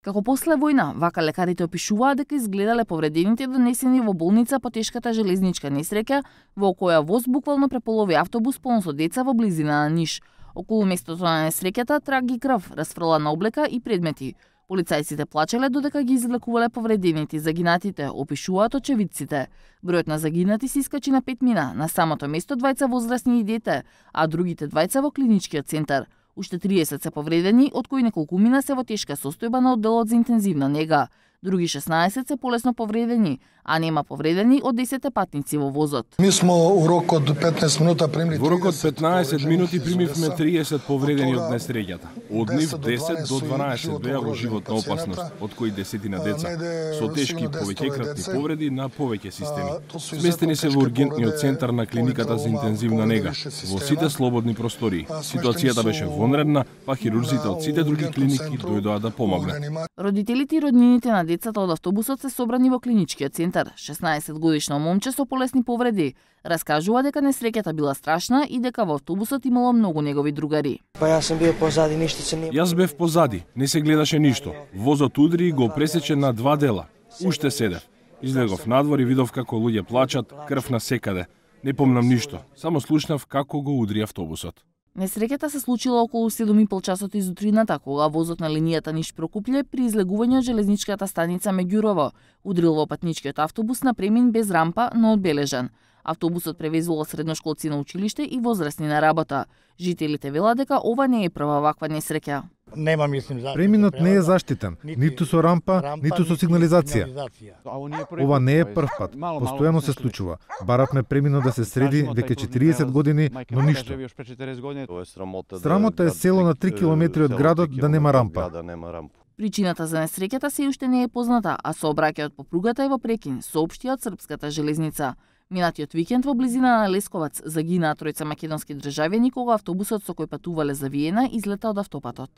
Како после војна, вака лекарите опишуваат дека изгледале повредените донесени во болница по тешката железничка несреќа во која воз буквално преполови автобус полн со деца во близина на Ниш. Околу местото на несреќата траги крв, расфрлана облека и предмети. Полицајците плачеле додека ги излекувале повредените и загинатите, опишуваат очевидците. Бројот на загинати се искачи на 5 мина, на самото место двајца возрастни и дете, а другите двајца во клиничкиот центар. Уште 30 се повредени, од кои неколкумина се во тешка состојба на одделот за интензивна нега. Други 16 се полесно повредени, а нема повредени од 10 патници во возот. Ми смо у рок од 15 минута примили. Во рок од 15 минути примивме 30 повредени од несреќата. Од нив 10 до 12 беа во животна опасност, од кои 10 деца, со тешки повеќекратни повреди на повеќе системи. Сместени се во ургентниот центар на клиниката за интензивна нега, во сите слободни простории. Ситуацијата беше вонредна, па хирурзите од сите други клиники дојдоа да помогнат. Родителите и роднините на децата од автобусот се собрани во клиничкиот центар. 16 годишно момче со полесни повреди раскажува дека несреќата била страшна и дека во автобусот имало многу негови другари. Јас бев позади, не се гледаше ништо. Возот удри и го пресече на 2 дела. Уште седев. Излегов надвор и видов како луѓе плачат, крв на секаде. Не помнам ништо, само слушнав како го удри автобусот. Несреќата се случила околу 7:30 часот изутрината, кога возот на линијата Ниш-Прокупље при излегување од железничката станица Меѓурово удрил во патничкиот автобус на премин без рампа, но одбележан. Автобусот превезувал средношколци на училиште и возрастни на работа. Жителите велат дека ова не е прва ваква несреќа. Преминот не е заштитен, ниту со рампа, ниту со сигнализација. Ова не е прв пат, постојано се случува. Баравме преминот да се среди веќе 40 години, но ништо. Срамота е село на 3 километри од градот да нема рампа. Причината за несреќата се уште не е позната, а сообраќајот по пругата е во прекин, соопштија од српската железница. Минатиот викенд во близина на Лесковац загинаа тројца македонски државјани кога автобусот со кој патувале за Виена излета од автопатот.